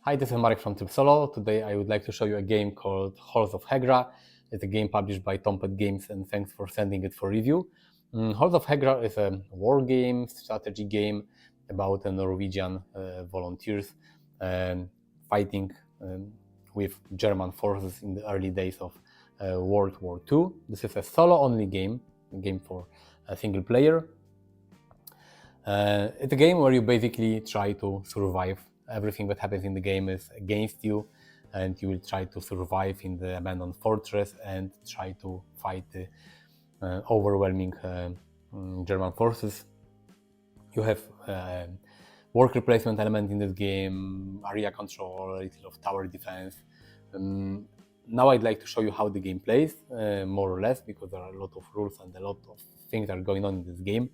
Hi, this is Marek from Tryb Solo. Today I would like to show you a game called Halls of Hegra. It's a game published by Tompet Games, and thanks for sending it for review. Halls of Hegra is a war game, strategy game about Norwegian volunteers fighting with German forces in the early days of World War II. This is a solo-only game, a game for a single player. It's a game where you basically try to survive. Everything that happens in the game is against you, and you will try to survive in the abandoned fortress and try to fight the overwhelming German forces. You have worker placement element in this game, area control, a little of tower defense. Now I'd like to show you how the game plays, more or less, because there are a lot of rules and a lot of things that are going on in this game.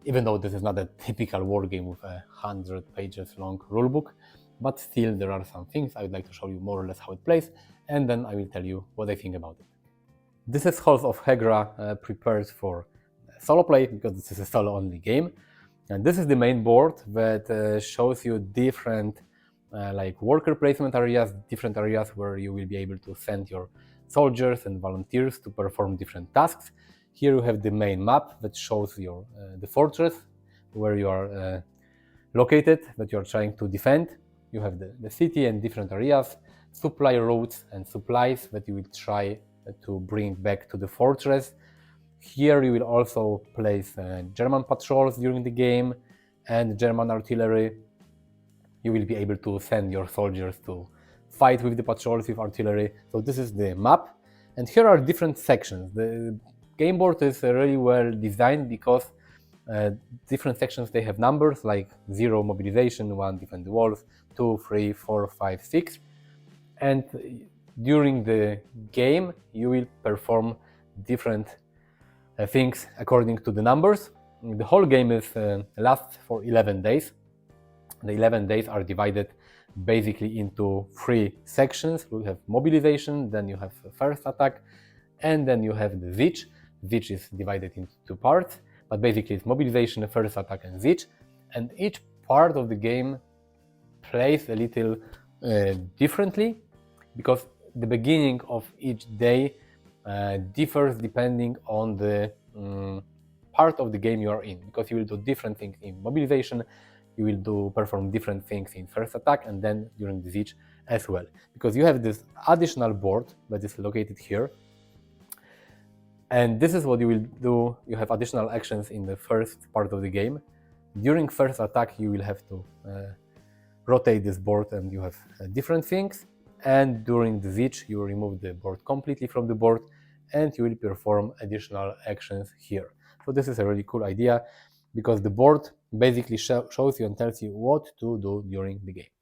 Even though this is not a typical war game with a 100 pages long rulebook, but still there are some things I would like to show you more or less how it plays, and then I will tell you what I think about it. This is Halls of Hegra prepared for solo play, because this is a solo only game. And this is the main board that shows you different like worker placement areas, different areas where you will be able to send your soldiers and volunteers to perform different tasks. Here you have the main map that shows your the fortress where you are located, that you are trying to defend. You have the city and different areas, supply routes and supplies that you will try to bring back to the fortress. Here you will also place German patrols during the game and German artillery. You will be able to send your soldiers to fight with the patrols with artillery. So this is the map, and here are different sections. The game board is really well designed because different sections, they have numbers like 0 mobilization, 1 defend the walls, 2, 3, 4, 5, 6. And during the game you will perform different things according to the numbers. The whole game is lasts for 11 days. The 11 days are divided basically into 3 sections. We have mobilization, then you have first attack, and then you have the siege. Siege is divided into 2 parts, but basically it's mobilization, first attack, and siege. And each part of the game plays a little differently, because the beginning of each day differs depending on the part of the game you are in, because you will do different things in mobilization, you will perform different things in first attack, and then during the siege as well, because you have this additional board that is located here. And this is what you will do. You have additional actions in the first part of the game. During first attack you will have to rotate this board, and you have different things. And during the siege you will remove the board completely from the board, and you will perform additional actions here. So this is a really cool idea, because the board basically shows you and tells you what to do during the game.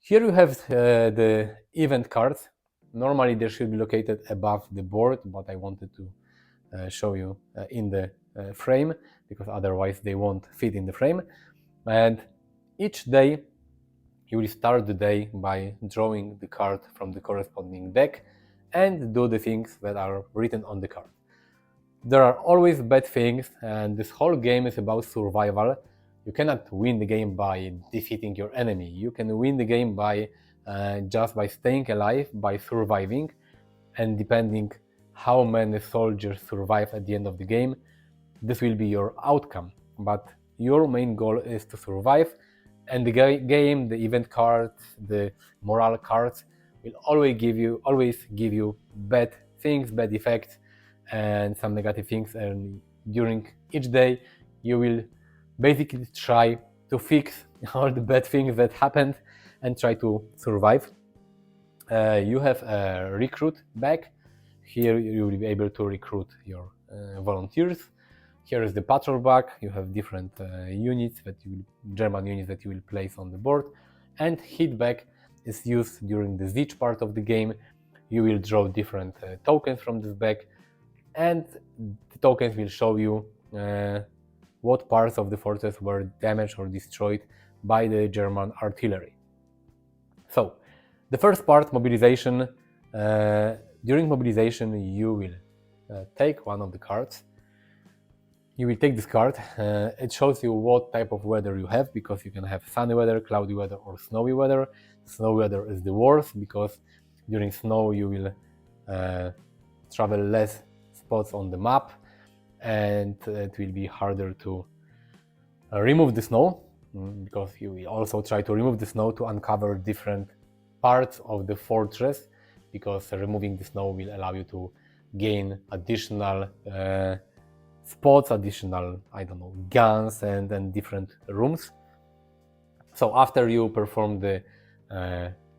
Here you have the event cards. Normally they should be located above the board, but I wanted to show you in the frame, because otherwise they won't fit in the frame. And each day you will start the day by drawing the card from the corresponding deck and do the things that are written on the card. There are always bad things, and this whole game is about survival. You cannot win the game by defeating your enemy. You can win the game by just by staying alive, by surviving, and depending how many soldiers survive at the end of the game, this will be your outcome. But your main goal is to survive, and the game, the event cards, the morale cards will always give you bad things, bad effects, and some negative things. And during each day you will basically try to fix all the bad things that happened and try to survive. You have a recruit bag. Here you will be able to recruit your volunteers. Here is the patrol bag. You have different units German units that you will place on the board. And hit bag is used during the siege part of the game. You will draw different tokens from this bag, and the tokens will show you what parts of the fortress were damaged or destroyed by the German artillery. So, the first part, mobilization. During mobilization you will take one of the cards, you will take this card. It shows you what type of weather you have, because you can have sunny weather, cloudy weather, or snowy weather. Snowy weather is the worst, because during snow you will travel less spots on the map, and it will be harder to remove the snow, because you will also try to remove the snow to uncover different parts of the fortress, because removing the snow will allow you to gain additional spots, additional, I don't know, guns and different rooms. So after you perform the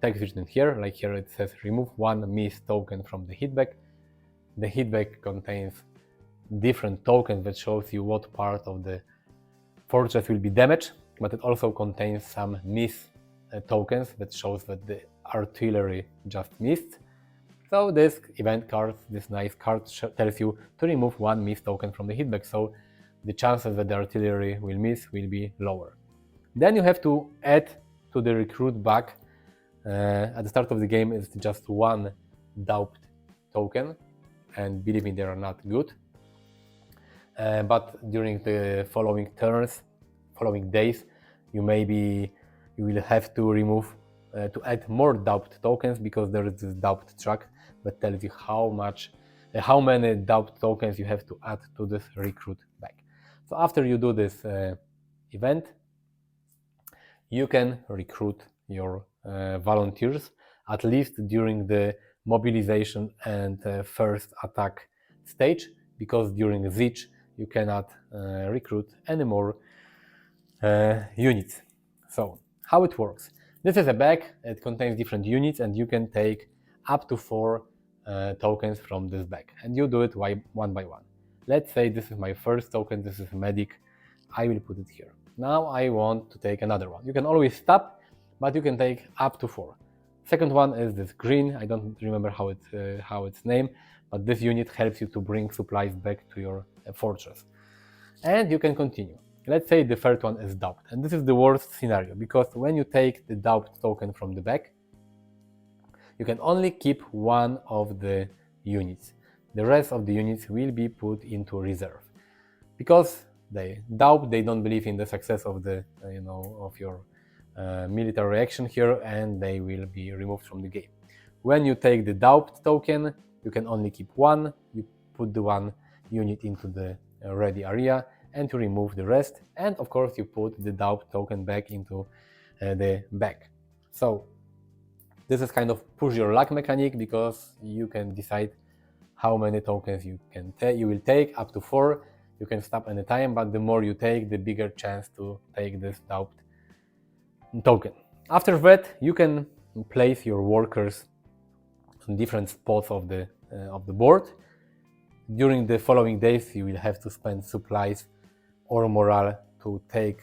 text written here, like here it says remove one missed token from the hitback. The hitback contains different tokens that shows you what part of the fortress will be damaged, but it also contains some missed tokens that shows that the artillery just missed. So this event card, this nice card, tells you to remove one missed token from the hitback, so the chances that the artillery will miss will be lower. Then you have to add to the recruit bag, at the start of the game is just one doubt token, and believe me, they are not good. But during the following turns, following days, you will have to remove, to add more doubt tokens, because there is this doubt track that tells you how many doubt tokens you have to add to this recruit bag. So after you do this event, you can recruit your volunteers, at least during the mobilization and first attack stage, because during siege you cannot recruit any more units. So how it works? This is a bag, it contains different units, and you can take up to 4 tokens from this bag, and you do it one by one. Let's say this is my first token, this is medic, I will put it here. Now I want to take another one. You can always stop, but you can take up to 4. Second one is this green, I don't remember how it's named, but this unit helps you to bring supplies back to your fortress. And you can continue. Let's say the third one is doubt, and this is the worst scenario, because when you take the doubt token from the bag, you can only keep one of the units. The rest of the units will be put into reserve, because they doubt, they don't believe in the success of the of your military action here, and they will be removed from the game. When you take the doubt token, you can only keep one. You put the one unit into the ready area, and to remove the rest, and of course you put the doubt token back into the bag. So this is kind of push your luck mechanic, because you can decide how many tokens you will take, up to 4. You can stop any time, but the more you take, the bigger chance to take this doubt token. After that, you can place your workers on different spots of the board. During the following days, you will have to spend supplies or morale to take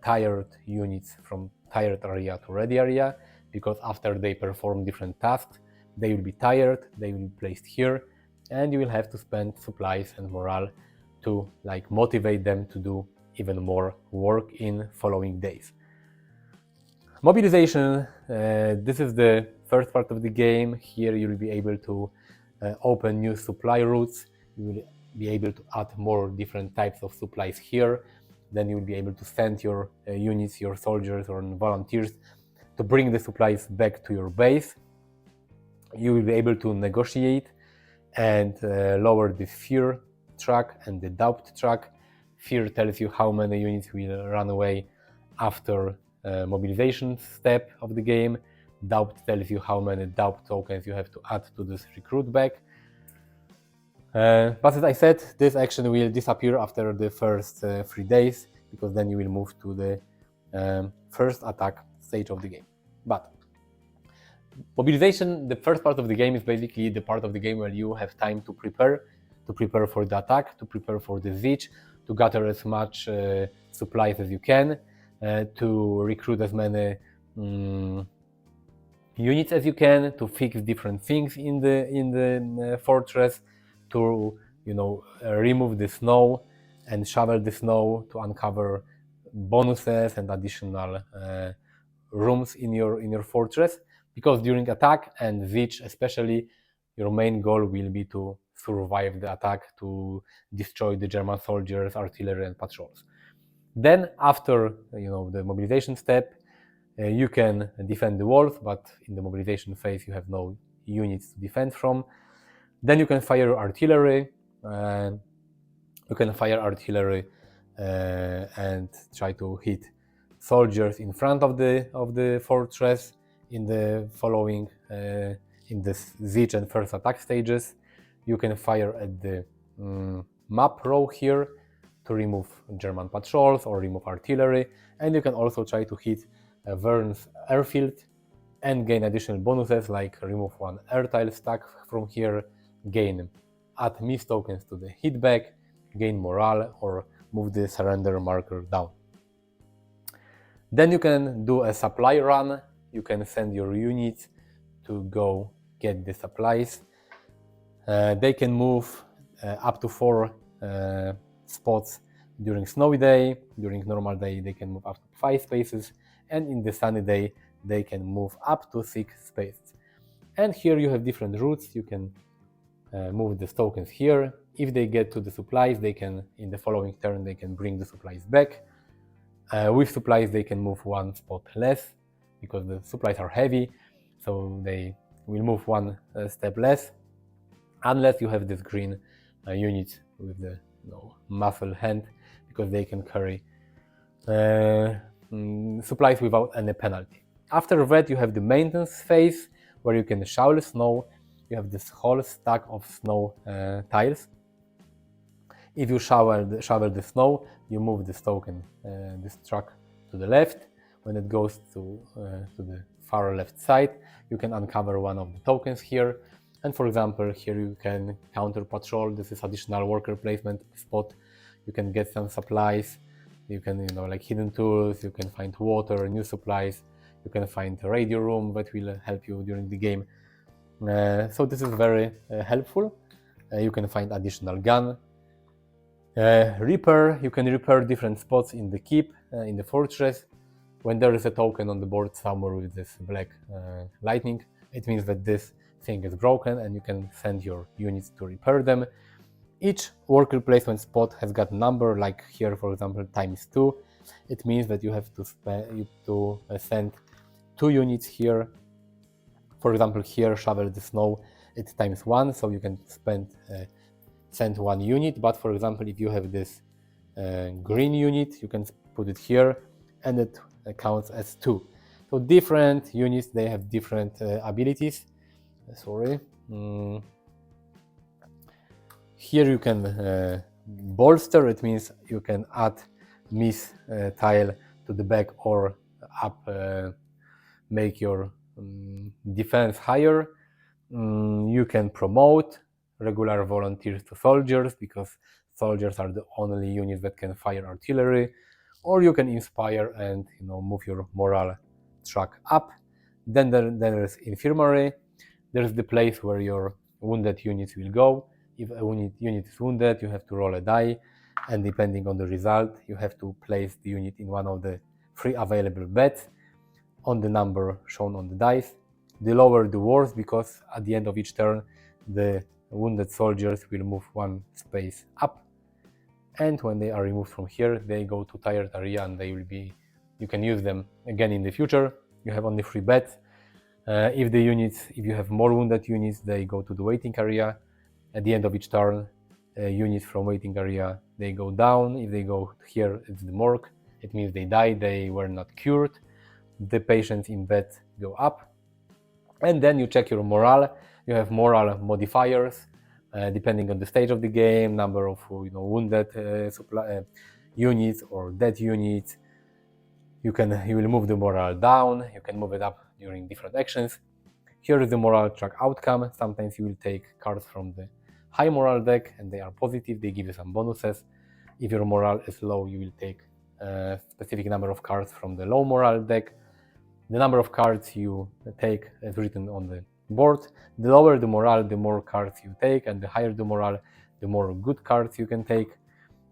tired units from tired area to ready area, because after they perform different tasks, they will be tired, they will be placed here, and you will have to spend supplies and morale to motivate them to do even more work in following days. Mobilization, this is the first part of the game. Here you will be able to open new supply routes. You will be able to add more different types of supplies here. Then you will be able to send your units, your soldiers or volunteers to bring the supplies back to your base. You will be able to negotiate and lower the fear track and the doubt track. Fear tells you how many units will run away after mobilization step of the game. Doubt tells you how many doubt tokens you have to add to this recruit bag. But as I said, this action will disappear after the first 3 days, because then you will move to the first attack stage of the game. But mobilization, the first part of the game, is basically the part of the game where you have time to prepare for the attack, to prepare for the siege, to gather as much supplies as you can, to recruit as many units as you can, to fix different things in the fortress, to remove the snow and shovel the snow, to uncover bonuses and additional rooms in your fortress, because during attack and siege especially, your main goal will be to survive the attack, to destroy the German soldiers, artillery and patrols. Then after the mobilization step, you can defend the walls, but in the mobilization phase you have no units to defend from. Then you can fire artillery. And try to hit soldiers in front of the fortress in the following in the siege and first attack stages. You can fire at the map row here to remove German patrols or remove artillery, and you can also try to hit Vern's airfield and gain additional bonuses like remove one air tile stack from here, add miss tokens to the hit back, gain morale, or move the surrender marker down. Then you can do a supply run. You can send your units to go get the supplies. They can move up to 4 spots during snowy day. During normal day they can move up to 5 spaces, and in the sunny day they can move up to 6 spaces. And here you have different routes. You can move the tokens here. If they get to the supplies, they can, in the following turn, they can bring the supplies back. With supplies they can move 1 spot less because the supplies are heavy, so they will move 1 step less, unless you have this green unit with the muscle hand, because they can carry supplies without any penalty. After that you have the maintenance phase, where you can shovel snow. You have this whole stack of snow tiles. If you shovel the snow, you move this token, this truck, to the left. When it goes to the far left side, you can uncover one of the tokens here. And for example, here you can counter patrol. This is additional worker placement spot. You can get some supplies. You can, like hidden tools. You can find water, new supplies. You can find a radio room that will help you during the game. So this is very helpful. You can find additional gun. Repair. You can repair different spots in the keep, in the fortress. When there is a token on the board somewhere with this black lightning, it means that this thing is broken and you can send your units to repair them. Each worker placement spot has got number, like here for example ×2. It means that you have to send 2 units here. For example, here shovel the snow, it's ×1, so you can send 1 unit. But for example, if you have this green unit, you can put it here and it counts as 2. So different units, they have different abilities. Here you can bolster. It means you can add miss tile to the back or up, make your defense higher. You can promote regular volunteers to soldiers, because soldiers are the only units that can fire artillery. Or you can inspire and move your morale track up. Then there is infirmary. There's the place where your wounded units will go. If a unit is wounded, you have to roll a die, and depending on the result, you have to place the unit in one of the 3 available beds on the number shown on the dice. The lower the worse, because at the end of each turn the wounded soldiers will move 1 space up, and when they are removed from here they go to tired area, and you can use them again in the future. You have only 3 beds. If you have more wounded units, they go to the waiting area. At the end of each turn, units from waiting area, they go down. If they go here, it's the morgue. It means they died, they were not cured. The patients in bed go up. And then you check your morale. You have morale modifiers, depending on the stage of the game, number of wounded units or dead units. You will move the morale down. You can move it up during different actions. Here is the morale track outcome. Sometimes you will take cards from the high morale deck, and they are positive. They give you some bonuses. If your morale is low, you will take a specific number of cards from the low morale deck. The number of cards you take is written on the board. The lower the morale, the more cards you take, and the higher the morale, the more good cards you can take.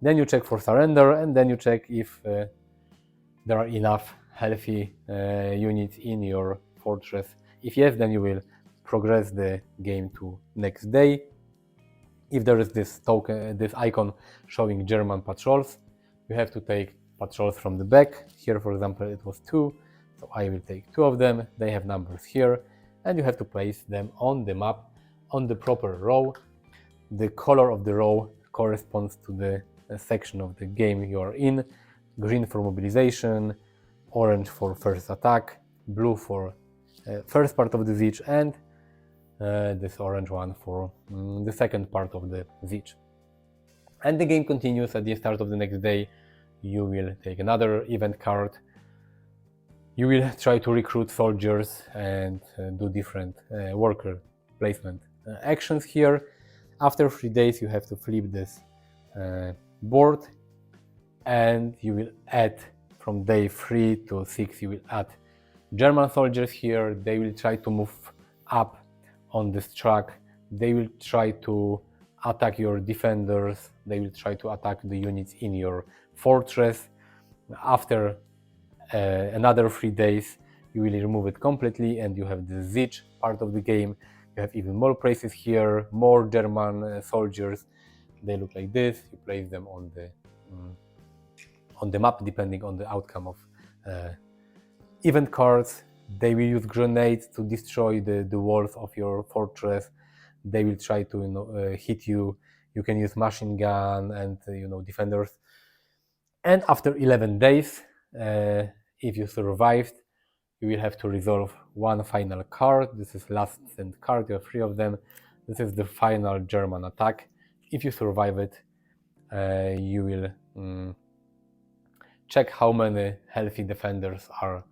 Then you check for surrender, and then you check if there are enough healthy units in your fortress. If yes, then you will progress the game to next day. if there is this token, this icon showing German patrols, you have to take patrols from the back. Here, for example, it was 2, so I will take 2 of them. They have numbers here, and you have to place them on the map on the proper row. The color of the row corresponds to the section of the game you are in. Green for mobilization, orange for first attack, blue for first part of the siege, and this orange one for the second part of the siege. And the game continues. At the start of the next day, you will take another event card. You will try to recruit soldiers and do different worker placement actions here. After 3 days, you have to flip this board, and you will add from day 3 to 6, you will add German soldiers here. They will try to move up on this track. They will try to attack your defenders. They will try to attack the units in your fortress. After another 3 days, you will remove it completely, and you have the siege part of the game. You have even more places here, more German soldiers. They look like this. You place them on the map depending on the outcome of event cards. They will use grenades to destroy the walls of your fortress. They will try to hit you. You can use machine gun and defenders. And after 11 days, if you survived, you will have to resolve one final card. This is last stand card. You have 3 of them. This is the final German attack. If you survive it, you will check how many healthy defenders are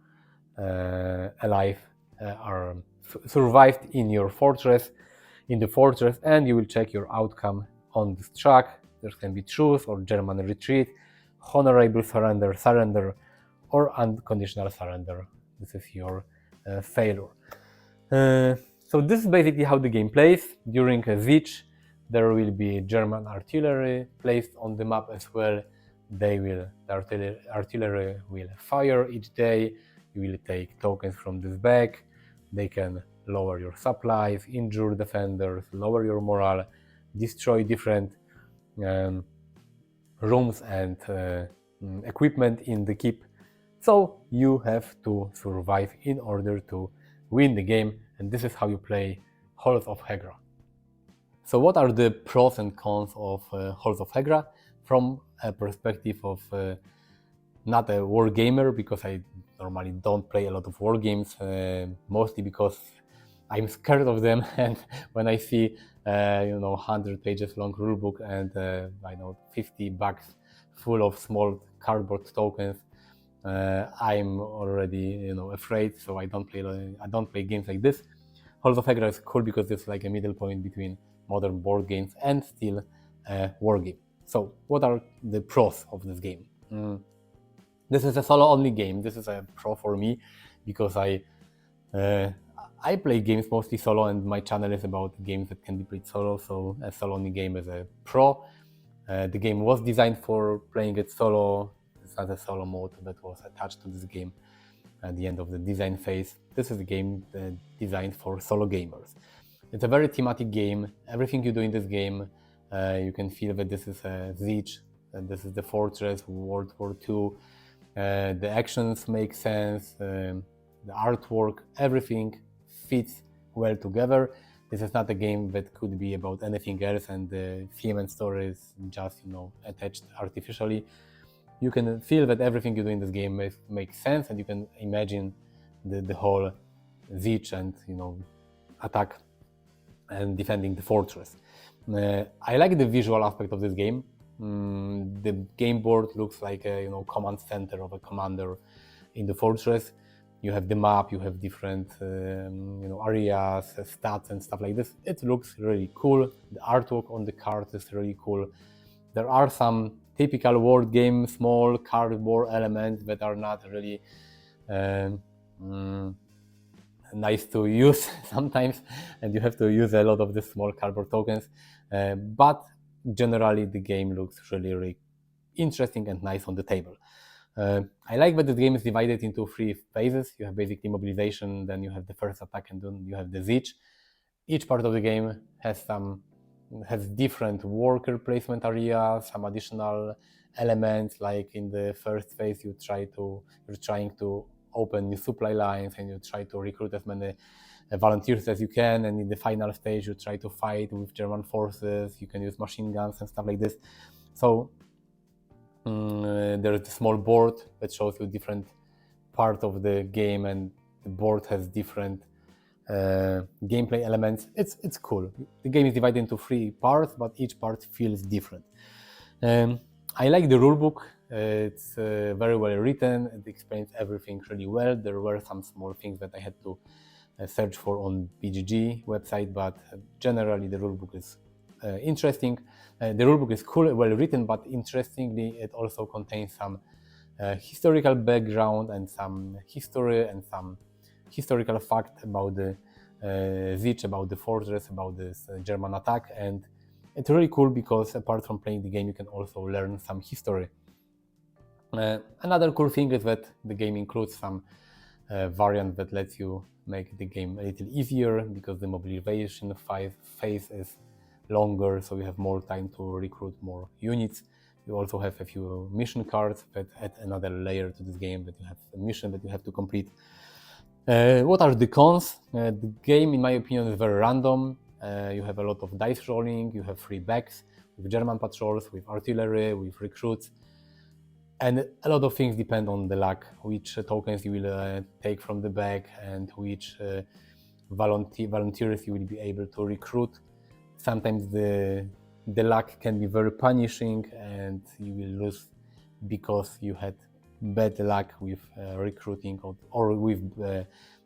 alive, are survived in your fortress, and you will check your outcome on this track. There can be truce or German retreat, honorable surrender, or unconditional surrender. This is your failure. So this is basically how the game plays. During a siege, there will be German artillery placed on the map as well. The artillery will fire each day. You will take tokens from this bag. They can lower your supplies, injure defenders, lower your morale, destroy different rooms and equipment in the keep. So you have to survive in order to win the game, and this is how you play Halls of Hegra. So what are the pros and cons of Halls of Hegra from a perspective of not a war gamer, because I normally don't play a lot of war games, mostly because I'm scared of them, and when I see 100 pages long rulebook and 50 bags full of small cardboard tokens, I'm already afraid. So I don't play games like this. Halls of Hegra is cool because it's like a middle point between modern board games and still a war game. So what are the pros of this game? This is a solo-only game. This is a pro for me because I play games mostly solo, and my channel is about games that can be played solo. So a solo-only game is a pro. The game was designed for playing it solo. It's not a solo mode that was attached to this game at the end of the design phase. This is a game designed for solo gamers. It's a very thematic game. Everything you do in this game, you can feel that this is a siege, this is the fortress, World War II. The actions make sense, the artwork, everything fits well together. This is not a game that could be about anything else, and the theme and story is just attached artificially. You can feel that everything you do in this game makes sense, and you can imagine the whole siege and attack and defending the fortress. I like the visual aspect of this game. The game board looks like a command center of a commander in the fortress. You have the map, you have different areas, stats and stuff like this. It looks really cool. The artwork on the card is really cool. There are some typical board game small cardboard elements that are not really nice to use sometimes, and you have to use a lot of the small cardboard tokens, but generally the game looks really interesting and nice on the table. I like that the game is divided into 3 phases. You have basically mobilization, then you have the first attack, and then you have the siege. Each part of the game has some has different worker placement areas, some additional elements, like in the first phase you're trying to open new supply lines and you try to recruit as many volunteers as you can, and in the final stage you try to fight with German forces. You can use machine guns and stuff like this. So there's a small board that shows you different parts of the game, and the board has different gameplay elements. It's cool. The game is divided into 3 parts, but each part feels different. I like the rulebook. It's very well written. It explains everything really well. There were some small things that I had to search for on BGG website, but generally the rulebook is interesting. The rulebook is cool, well written, but interestingly it also contains some historical background and some history and some historical fact about the siege, about the fortress, about this German attack. And it's really cool because apart from playing the game, you can also learn some history. Another cool thing is that the game includes some variant that lets you make the game a little easier, because the mobilization phase is longer, so you have more time to recruit more units. You also have a few mission cards that add another layer to this game, that you have a mission that you have to complete. What are the cons? The game, in my opinion, is very random. You have a lot of dice rolling, you have 3 bags with German patrols, with artillery, with recruits, and a lot of things depend on the luck, which tokens you will take from the bag and which volunteers you will be able to recruit. Sometimes the luck can be very punishing and you will lose because you had bad luck with recruiting or with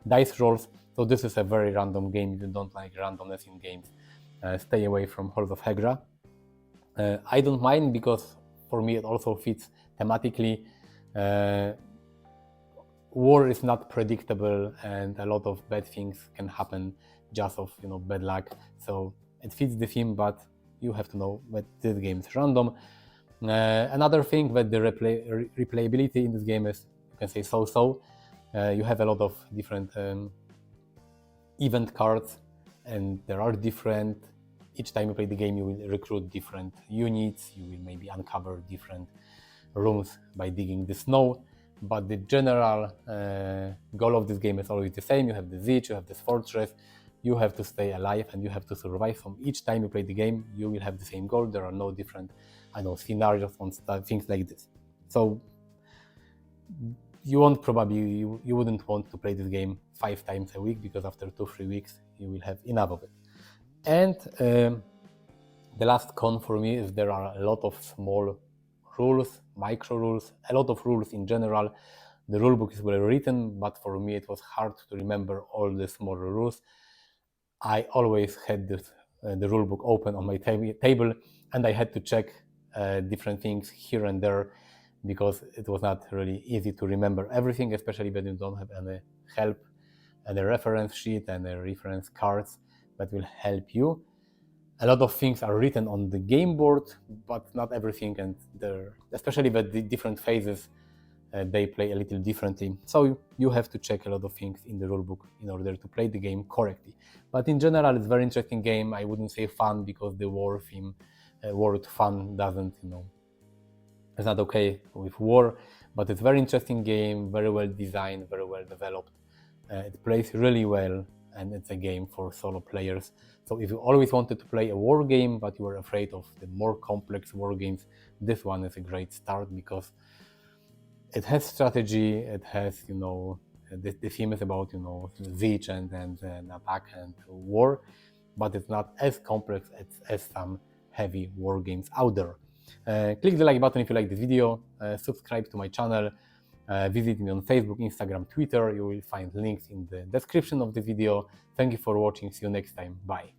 dice rolls. So this is a very random game. If you don't like randomness in games, stay away from Halls of Hegra. I don't mind, because for me it also fits thematically. War is not predictable and a lot of bad things can happen just of bad luck. So it fits the theme, but you have to know that this game is random. Another thing, that the replayability in this game is, you can say, so-so. You have a lot of different event cards, and there are different. Each time you play the game, you will recruit different units. You will maybe uncover different rooms by digging the snow. But the general goal of this game is always the same. You have the siege, you have this fortress. You have to stay alive and you have to survive. From each time you play the game, you will have the same goal. There are no different, scenarios on things like this. So you wouldn't want to play this game 5 times a week, because after 2-3 weeks you will have enough of it. And the last con for me is there are a lot of small rules, micro rules, a lot of rules in general. The rulebook is well written, but for me it was hard to remember all the smaller rules. I always had the rulebook open on my table, and I had to check different things here and there, because it was not really easy to remember everything, especially when you don't have any help, and a reference sheet and a reference cards that will help you. A lot of things are written on the game board, but not everything, and especially with the different phases, they play a little differently. So you have to check a lot of things in the rulebook in order to play the game correctly. But in general, it's a very interesting game. I wouldn't say fun, because the war theme, word fun doesn't, it's not okay with war, but it's a very interesting game, very well designed, very well developed. It plays really well, and it's a game for solo players. So if you always wanted to play a war game, but you were afraid of the more complex war games, this one is a great start, because it has strategy, it has, the theme is about, siege and attack and war, but it's not as complex as some heavy war games out there. Click the like button if you like this video, subscribe to my channel, visit me on Facebook, Instagram, Twitter. You will find links in the description of the video. Thank you for watching. See you next time. Bye.